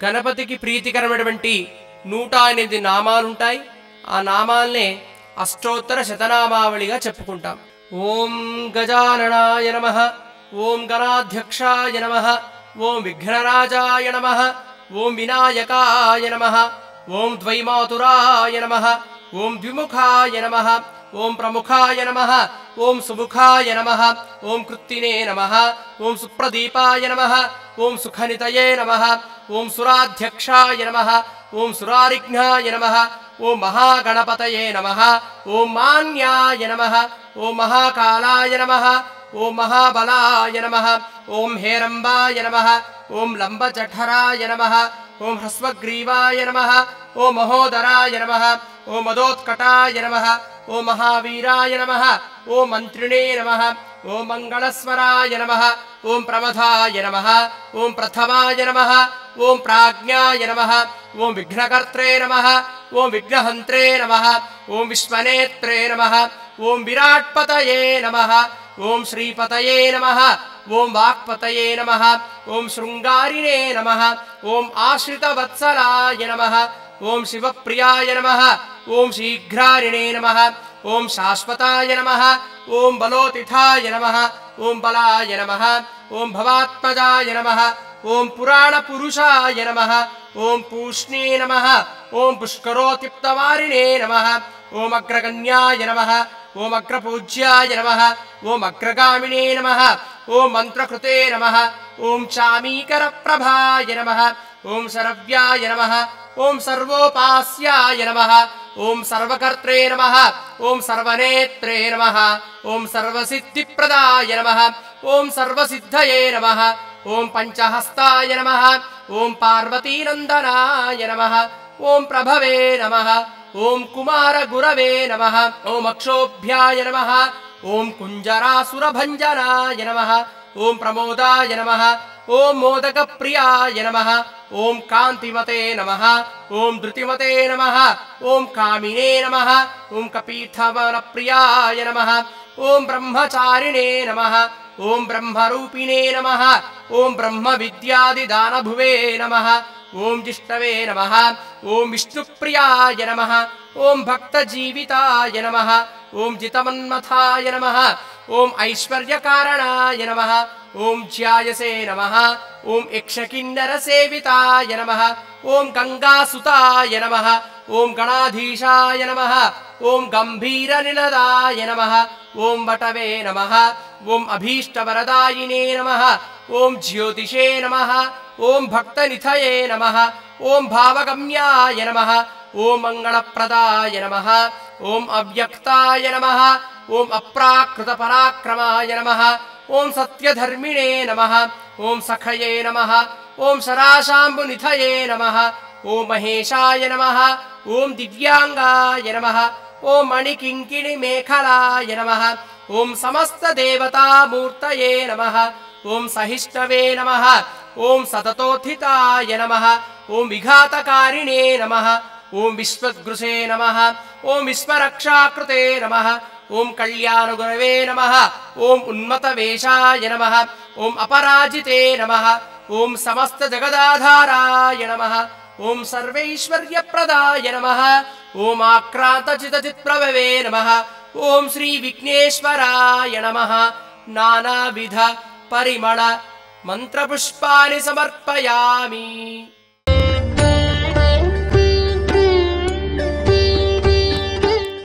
గణపతికి ప్రీతికరమైనటువంటి 108 నామాలుంటాయి. ఆ నామాల్నే అష్టోత్తర శతనామావళిగా చెప్పుకుంటాం. ఓం గజాననాయ నమః, ఓం గణాధ్యక్షాయ నమః, ఓం విఘ్నరాజాయ నమః, ఓం వినాయకాయ నమః, ఓం ద్వైమాతురాయ నమః, ఓం ద్విముఖాయ నమః, ఓం ప్రముఖాయ నమః, ఓం సుముఖాయ నమః, ఓం కృత్తినే నమః, ఓం సుప్రదీపాయ నమః, ఓం సుఖనితయే నమః, ఓం సురాధ్యక్షాయ నమః, ఓం సురారిఘ్నాయ నమః, ఓం మహాగణపతయే నమః, ఓం మాన్యాయ నమః, ఓం మహాకాలాయ నమః, ఓం మహాబలాయ నమః, ఓం హేరంబాయ నమః, ఓం లంబజఠరాయ నమః, ఓం హ్రస్వగ్రీవాయ నమః, ఓం మహోదరాయ నమః, ఓం మదోత్కటాయ నమః, ఓం మహావీరాయ నమః, ఓం మంత్రిణే నమః, ఓం మంగళస్వరాయ నమః, ఓం ప్రమథాయ నమః, ఓం ప్రథమాయ నమః, ఓం ప్రాజ్ఞాయ నమః, ఓం విఘ్నకర్త్రే నమః, ఓం విఘ్నహంత్రే నమః, ఓం విశ్వనేత్రే నమః, ఓం విరాట్పతయే నమః, ఓం శ్రీపతయే నమః, ఓం వాక్పతయే నమః, ఓం శృంగారిణే నమః, ఓం ఆశ్రితవత్సలాయ నమః, ఓం శివప్రియాయ నమః, ఓం శీఘ్రారిణే నమః, ఓం శాశ్వతాయ నమః, ఓం బలోతిథాయ నమః, ఓం బలాయ నమః, ఓం భవాత్మజాయ నమః, ఓం పురాణపురుషాయ నమః, ఓం పూష్ణే నమః, ఓం పుష్కరోత్తిప్తవారిణే నమః, ఓం అగ్రగణ్యాయ నమః, ఓం అగ్రపూజ్యాయ నమః, ఓం అగ్రగామినే నమః, ఓం మంత్రకృతే నమః, ఓం చామీకరప్రభాయ నమః, ఓం శరవ్యాయ నమః, ఓం సర్వోపాస్యాయ నమః, ఓం సర్వకర్త్రే నమః, ఓం సర్వనేత్రే నమః, ఓం సర్వసిద్ధిప్రదాయ నమః, ఓం సర్వసిద్ధయే నమః, ఓం పంచహస్తాయ నమః, ఓం పార్వతీనందనాయ నమః, ఓం ప్రభవే నమః, ఓం కుమారగురవే నమః, ఓం అక్షోభ్యాయ నమః, ఓం కుంజరాసురభంజనాయ నమః, ఓం ప్రమోదాయ నమః, ఓం మోదకప్రియాయ నమః, ఓం కాంతిమతే నమః, ఓం ధృతిమతే నమః, ఓం కామినే నమః, ఓం కపీఠవనప్రియాయ నమః, ఓం బ్రహ్మచారిణే నమః, ఓం బ్రహ్మరూపిణే నమః, ఓం బ్రహ్మవిద్యాదిదానభువే నమః, ఓం జిష్ణవే నమః, ఓం విష్ణుప్రియాయ నమః, ఓం భక్తజీవితాయ నమః, ఓం జితమన్మథాయ నమః, ఓం ఐశ్వర్యకారణాయ నమః, ఓం జ్యాయసే నమః, ఓం యక్షకిన్నరసేవితాయ నమః, ఓం గంగాసుతాయ నమః, ఓం గణాధీశాయ నమః, ఓం గంభీరనినదాయ నమః, ఓం వటవే నమః, ఓం అభీష్టవరదాయినే నమః, ఓం జ్యోతిషే నమః, ఓం భక్తనిథయే నమః, ఓం భావగమ్యాయ నమః, ఓం మంగళప్రదాయ నమః, ఓం అవ్యక్తాయ నమః, ఓం అప్రాకృతపరాక్రమాయ నమః, ఓం సత్యధర్మిణే నమః, ఓం సఖయే నమః, ఓం శరాశాంబునిథయే నమః, ఓం మహేశాయ నమః, ఓం దివ్యాంగాయ నమః, ఓం మణికింకిణి మేఖలాయ నమః, ఓం సమస్తదేవతామూర్తయే నమః, ఓం సహిష్ణవే నమః, ఓం సతతోత్థితాయ నమః, ఓం విఘాతకారిణే నమః, ఓం విశ్వద్గృషే నమః, ఓం విశ్వరక్షాకృతే నమః, ఓం కళ్యాణగురవే నమః, ఓం ఉన్మతవేషాయ నమః, ఓం అపరాజితే నమః, ఓం సమస్త జగదాధారాయ నమః, ఓం సర్వైశ్వర్యప్రదాయ నమః, ఓం ఆక్రాంతచితచిత్ప్రభవే నమః, ఓం శ్రీ విఘ్నేశ్వరాయ నమః. నానావిధ పరిమళ మంత్రపుష్పాని సమర్పయామి.